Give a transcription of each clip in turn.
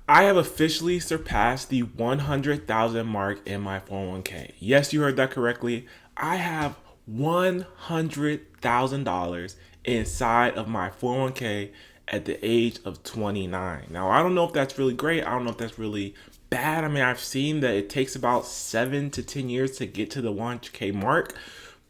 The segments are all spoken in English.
I have officially surpassed the 100,000 mark in my 401k. Yes, you heard that correctly. I have $100,000 inside of my 401k at the age of 29. Now, I don't know if that's really great. I don't know if that's really bad. I mean, I've seen that it takes about 7 to 10 years to get to the 100k mark,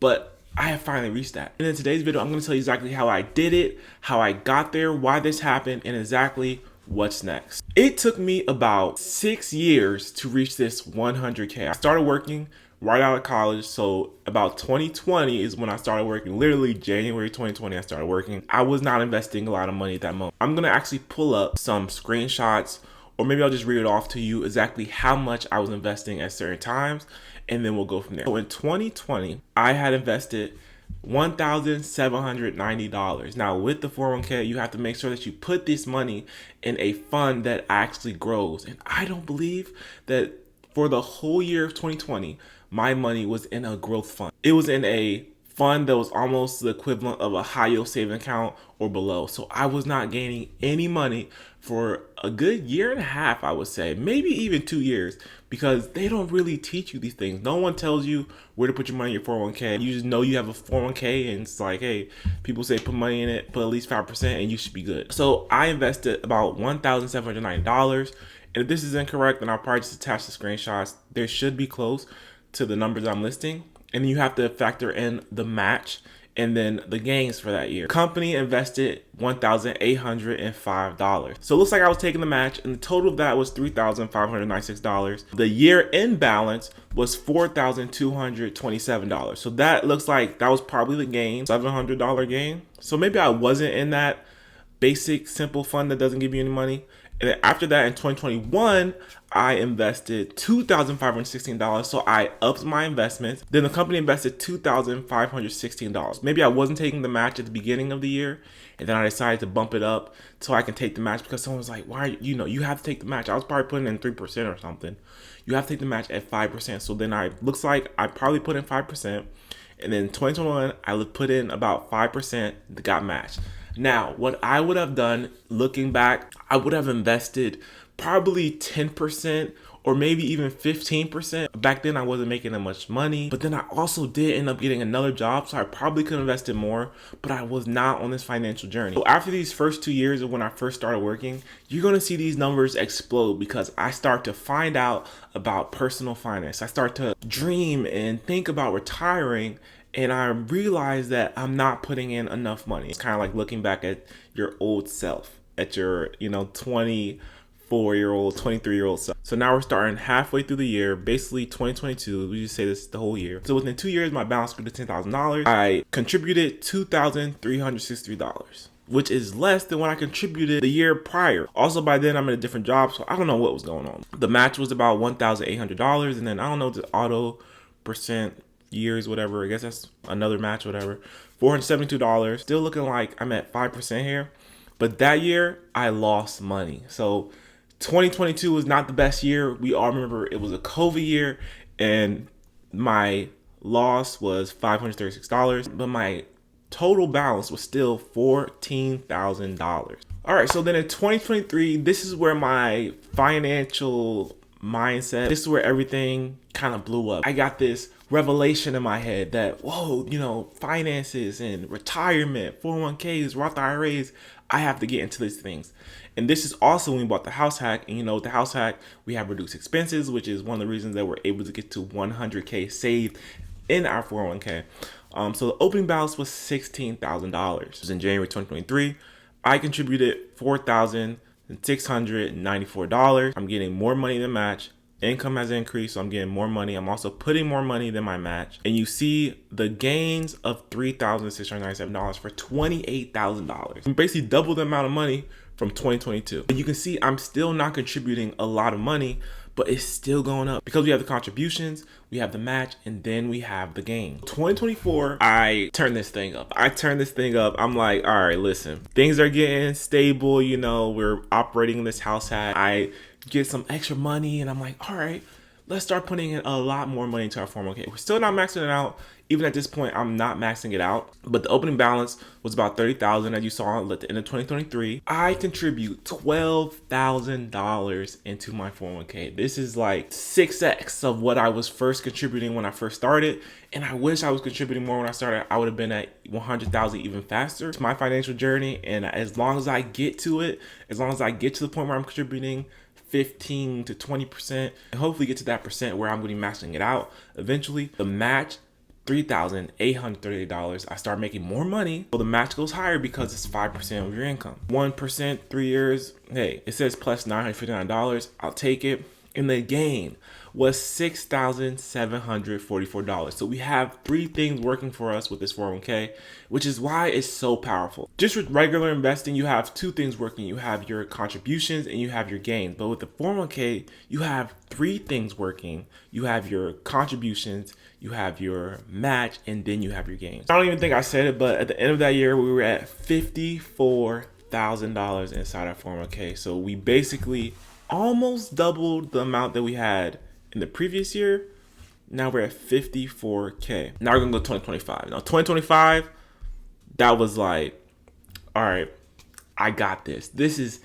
but I have finally reached that. And in today's video, I'm going to tell you exactly how I did it, how I got there, why this happened, and exactly what's next. It took me about 6 years to reach this 100k. I started working right out of college, so about 2020 is when I started working. Literally January 2020 I started working. I was not investing a lot of money at that moment. I'm gonna actually pull up some screenshots, or maybe I'll just read it off to you exactly how much I was investing at certain times, and then we'll go from there. So in 2020 I had invested $1,790. Now with the 401k, you have to make sure that you put this money in a fund that actually grows. And I don't believe that for the whole year of 2020, my money was in a growth fund. It was in a fund that was almost the equivalent of a high yield saving account or below. So I was not gaining any money for a good year and a half, I would say, maybe even 2 years, because they don't really teach you these things. No one tells you where to put your money in your 401k. You just know you have a 401k and it's like, hey, people say put money in it, put at least 5% and you should be good. So I invested about $1,790. And if this is incorrect, then I'll probably just attach the screenshots. They should be close to the numbers I'm listing. And you have to factor in the match and then the gains for that year. Company invested $1,805. So it looks like I was taking the match, and the total of that was $3,596. The year end balance was $4,227. So that looks like that was probably the gain, $700 gain. So maybe I wasn't in that basic simple fund that doesn't give you any money. And then after that, in 2021, I invested $2,516. So I upped my investments. Then the company invested $2,516. Maybe I wasn't taking the match at the beginning of the year, and then I decided to bump it up so I can take the match, because someone was like, why are you have to take the match. I was probably putting in 3% or something. You have to take the match at 5%. So then looks like I probably put in 5%. And then in 2021, I put in about 5% that got matched. Now, what I would have done looking back, I would have invested probably 10% or maybe even 15%. Back then I wasn't making that much money, but then I also did end up getting another job, so I probably could have invested more, but I was not on this financial journey. So after these first 2 years of when I first started working, you're gonna see these numbers explode, because I start to find out about personal finance. I start to dream and think about retiring, and I realized that I'm not putting in enough money. It's kind of like looking back at your old self, at your 24-year-old, 23-year-old self. So now we're starting halfway through the year, basically 2022. We just say this the whole year. So within 2 years, my balance grew to $10,000. I contributed $2,363, which is less than what I contributed the year prior. Also, by then I'm in a different job, so I don't know what was going on. The match was about $1,800, and then I don't know, the auto percent years, whatever, I guess that's another match, whatever, $472. Still looking like I'm at 5% here, but that year I lost money. So 2022 was not the best year. We all remember it was a COVID year, and my loss was $536, but my total balance was still $14,000. All right, so then in 2023, this is where my financial mindset, this is where everything kind of blew up. I got this revelation in my head that, whoa, finances and retirement, 401ks, Roth IRAs, I have to get into these things. And this is also when we bought the house hack. And with the house hack, we have reduced expenses, which is one of the reasons that we're able to get to 100k saved in our 401k. So the opening balance was $16,000. It was in January 2023. I contributed $4,694. I'm getting more money than match. Income has increased, so I'm getting more money. I'm also putting more money than my match. And you see the gains of $3,697 for $28,000. Basically double the amount of money from 2022. But you can see I'm still not contributing a lot of money, but it's still going up because we have the contributions, we have the match, and then we have the gain. 2024, I turn this thing up. I'm like, all right, listen, things are getting stable. We're operating this house hack. I get some extra money, and I'm like, all right, let's start putting in a lot more money into our 401k. We're still not maxing it out. Even at this point, I'm not maxing it out. But the opening balance was about $30,000, as you saw at the end of 2023. I contribute $12,000 into my 401k. This is like 6x of what I was first contributing when I first started. And I wish I was contributing more when I started. I would have been at 100,000 even faster. It's my financial journey, and as long as I get to it, as long as I get to the point where I'm contributing 15 to 20%, and hopefully get to that percent where I'm going to be maxing it out eventually, the match, $3,838, I start making more money. Well, the match goes higher because it's 5% of your income. 1%, 3 years, hey, it says plus $959. I'll take it. And the gain was $6,744. So we have three things working for us with this 401k, which is why it's so powerful. Just with regular investing, you have two things working. You have your contributions and you have your gains. But with the 401k, you have three things working. You have your contributions, you have your match, and then you have your gains. I don't even think I said it, but at the end of that year, we were at $54,000 inside our 401k. So we basically almost doubled the amount that we had in the previous year. Now we're at 54k. Now we're gonna go 2025. Now 2025, that was like, all right, I got this. This is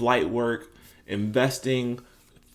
light work, investing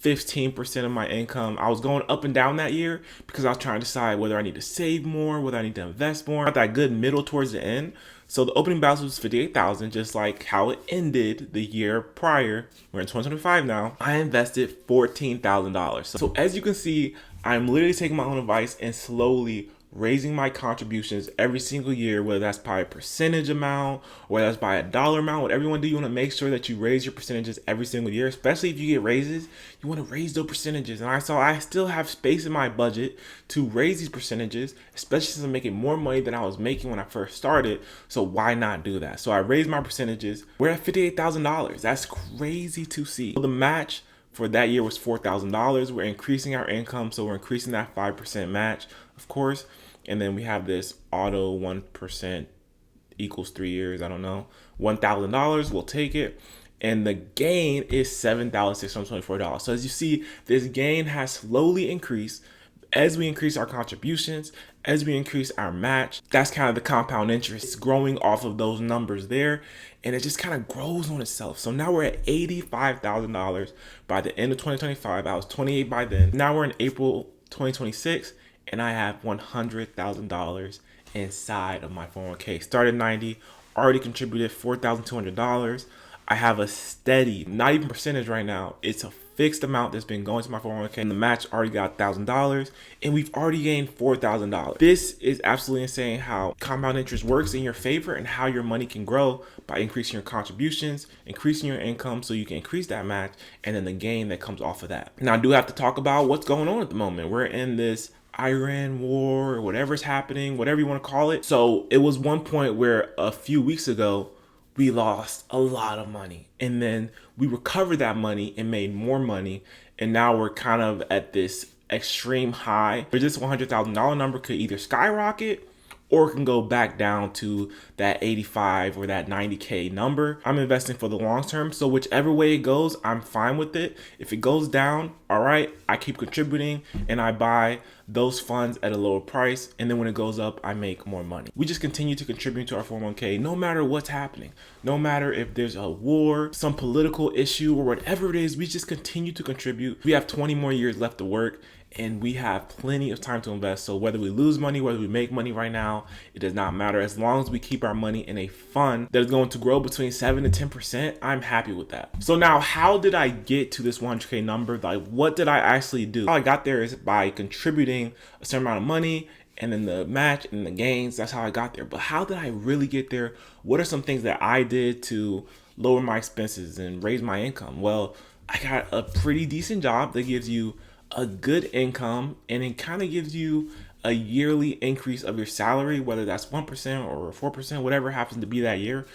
15% of my income. I was going up and down that year because I was trying to decide whether I need to save more, whether I need to invest more. Got that good middle towards the end. So the opening balance was 58,000, just like how it ended the year prior. We're in 2025 now. I invested $14,000. So as you can see, I'm literally taking my own advice and slowly raising my contributions every single year, whether that's by a percentage amount or whether that's by a dollar amount. Whatever you want to do, you want to make sure that you raise your percentages every single year, especially if you get raises. You want to raise those percentages. And I still have space in my budget to raise these percentages, especially since I'm making more money than I was making when I first started. So why not do that? So I raised my percentages. We're at $58,000. That's crazy to see. So the match for that year was $4,000. We're increasing our income, so we're increasing that 5% match, of course. And then we have this auto 1% equals 3 years. I don't know. $1,000, we'll take it. And the gain is $7,624. So as you see, this gain has slowly increased as we increase our contributions, as we increase our match. That's kind of the compound interest. It's growing off of those numbers there, and it just kind of grows on itself. So now we're at $85,000 by the end of 2025. I was 28 by then. Now we're in April 2026, and I have $100,000 inside of my 401k. Started 90, already contributed $4,200. I have a steady, not even percentage right now, it's a fixed amount that's been going to my 401k, and the match already got $1,000, and we've already gained $4,000. This is absolutely insane how compound interest works in your favor and how your money can grow by increasing your contributions, increasing your income so you can increase that match, and then the gain that comes off of that. Now I do have to talk about what's going on at the moment. We're in this Iran war or whatever's happening, whatever you want to call it. So it was one point where a few weeks ago, we lost a lot of money, and then we recovered that money and made more money, and now we're kind of at this extreme high where this $100,000 number could either skyrocket or it can go back down to that 85 or that 90K number. I'm investing for the long term, so whichever way it goes, I'm fine with it. If it goes down, all right, I keep contributing and I buy those funds at a lower price, and then when it goes up, I make more money. We just continue to contribute to our 401k no matter what's happening. No matter if there's a war, some political issue, or whatever it is, we just continue to contribute. We have 20 more years left to work, and we have plenty of time to invest. So whether we lose money, whether we make money right now, it does not matter. As long as we keep our money in a fund that is going to grow between 7 to 10%, I'm happy with that. So now, how did I get to this 100K number? Like, what did I actually do? How I got there is by contributing a certain amount of money, and then the match and the gains. That's how I got there. But how did I really get there? What are some things that I did to lower my expenses and raise my income? Well, I got a pretty decent job that gives you a good income, and it kind of gives you a yearly increase of your salary, whether that's 1% or 4%, whatever it happens to be that year.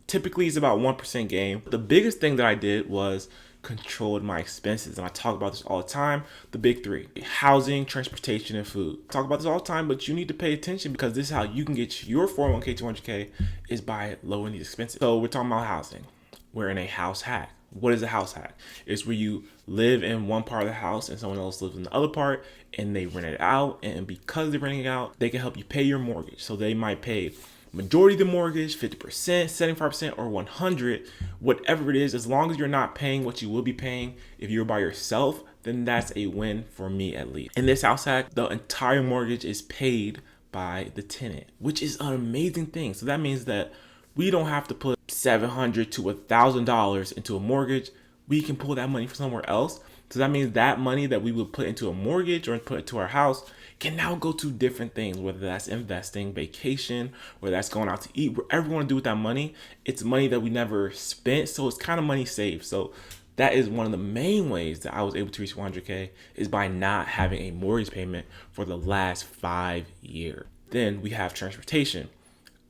Typically it's about 1% gain. The biggest thing that I did was controlled my expenses, and I talk about this all the time. The big three: housing, transportation, and food. I talk about this all the time, but you need to pay attention because this is how you can get your 401k to 100K is by lowering these expenses. So we're talking about housing. We're in a house hack. What is a house hack? It's where you live in one part of the house and someone else lives in the other part, and they rent it out. And because they're renting it out, they can help you pay your mortgage. So they might pay majority of the mortgage, 50%, 75%, or 100, whatever it is. As long as you're not paying what you will be paying if you're by yourself, then that's a win for me at least. In this house hack, the entire mortgage is paid by the tenant, which is an amazing thing. So that means that we don't have to put $700 to $1,000 into a mortgage. We can pull that money from somewhere else. So that means that money that we would put into a mortgage or put into our house can now go to different things, whether that's investing, vacation, whether that's going out to eat, whatever we want to do with that money. It's money that we never spent, so it's kind of money saved. So that is one of the main ways that I was able to reach 100K, is by not having a mortgage payment for the last 5 years. Then we have transportation.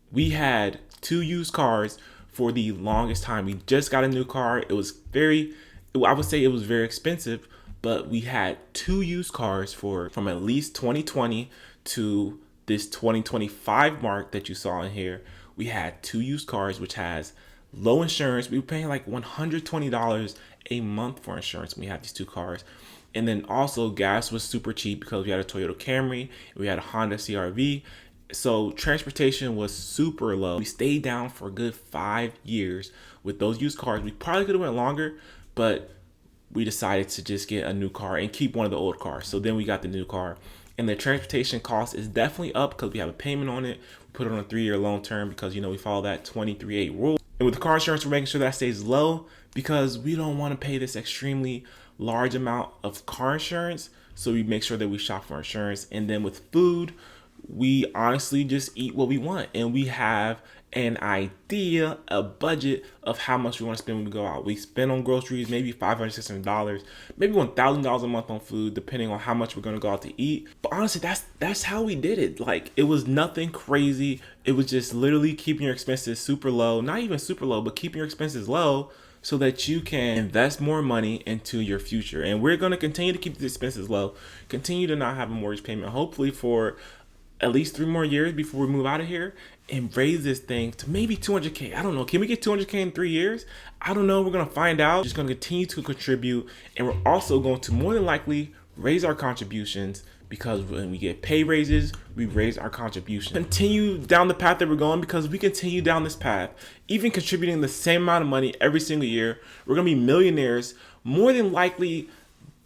We had 2 used cars for the longest time. We just got a new car. I would say it was very expensive, but we had 2 used cars from at least 2020 to this 2025 mark that you saw in here. We had 2 used cars, which has low insurance. We were paying like $120 a month for insurance when we had these 2 cars. And then also gas was super cheap because we had a Toyota Camry, we had a Honda CR-V. So transportation was super low. We stayed down for a good 5 years with those used cars. We probably could have went longer, but we decided to just get a new car and keep one of the old cars. So then we got the new car, and the transportation cost is definitely up because we have a payment on it. We put it on a 3-year loan term because, we follow that 23-8 rule. And with the car insurance, we're making sure that stays low because we don't want to pay this extremely large amount of car insurance. So we make sure that we shop for insurance. And then with food, we honestly just eat what we want, and we have an idea, a budget of how much we want to spend when we go out. We spend on groceries maybe $500, $600, maybe $1,000 a month on food, depending on how much we're going to go out to eat. But honestly, that's how we did it. Like, it was nothing crazy. It was just literally keeping your expenses super low, not even super low, but keeping your expenses low so that you can invest more money into your future. And we're going to continue to keep the expenses low, continue to not have a mortgage payment, hopefully for at least 3 more years before we move out of here, and raise this thing to maybe 200K. I don't know. Can we get 200K in 3 years? I don't know. We're going to find out. Just going to continue to contribute. And we're also going to more than likely raise our contributions, because when we get pay raises, we raise our contributions. Continue down the path that we're going, because we continue down this path, even contributing the same amount of money every single year, we're going to be millionaires more than likely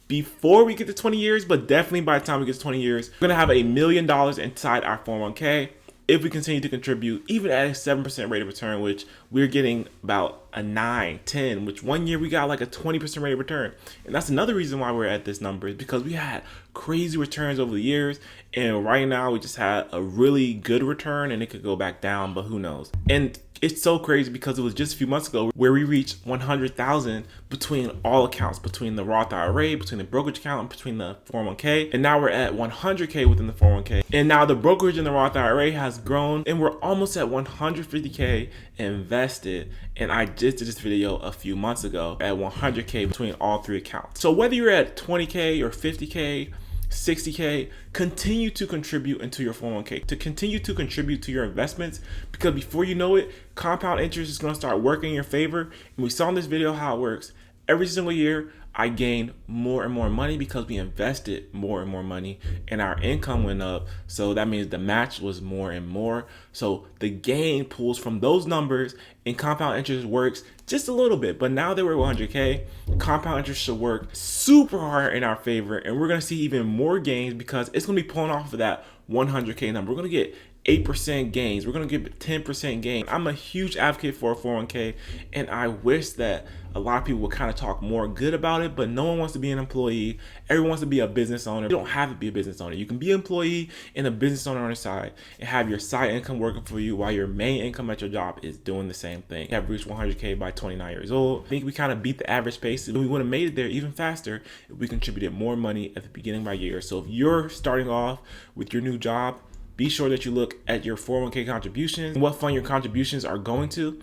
before we get to 20 years, but definitely by the time we get to 20 years, we're going to have $1 million inside our 401k if we continue to contribute, even at a 7% rate of return, which we're getting about a 9, 10, which one year we got like a 20% rate of return. And that's another reason why we're at this number, is because we had crazy returns over the years. And right now we just had a really good return, and it could go back down, but who knows? And it's so crazy because it was just a few months ago where we reached 100,000 between all accounts, between the Roth IRA, between the brokerage account, and between the 401k. And now we're at 100K within the 401k. And now the brokerage and the Roth IRA has grown, and we're almost at 150K invested. And I just did this video a few months ago at 100K between all 3 accounts. So whether you're at 20K or 50K, 60K, continue to contribute into your 401k, to continue to contribute to your investments, because before you know it, compound interest is going to start working in your favor. And we saw in this video how it works. Every single year, I gained more and more money because we invested more and more money, and our income went up. So that means the match was more and more. So the gain pulls from those numbers, and compound interest works just a little bit. But now that we're 100K, compound interest should work super hard in our favor, and we're going to see even more gains because it's going to be pulling off of that 100K number. We're going to get 8% gains. We're going to get 10% gain. I'm a huge advocate for a 401k, and I wish that a lot of people would kind of talk more good about it, but no one wants to be an employee. Everyone wants to be a business owner. You don't have to be a business owner. You can be an employee and a business owner on the side and have your side income working for you while your main income at your job is doing the same thing. You have reached 100K by 29 years old. I think we kind of beat the average pace, and we would have made it there even faster if we contributed more money at the beginning of our year. So if you're starting off with your new job, be sure that you look at your 401k contributions and what fund your contributions are going to,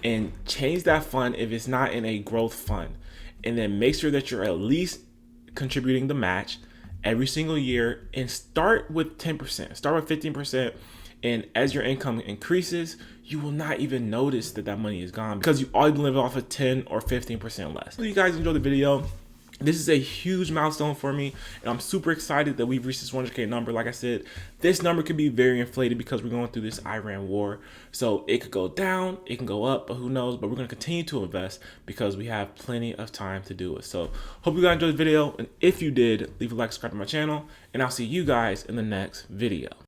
and change that fund if it's not in a growth fund. And then make sure that you're at least contributing the match every single year, and start with 10%, start with 15%, And as your income increases, you will not even notice that that money is gone because you always live off of 10 or 15% less. So you guys enjoyed the video. This is a huge milestone for me, and I'm super excited that we've reached this 100K number. Like I said, this number could be very inflated because we're going through this Iran war. So it could go down, it can go up, but who knows? But we're going to continue to invest because we have plenty of time to do it. So hope you guys enjoyed the video, and if you did, leave a like, subscribe to my channel, and I'll see you guys in the next video.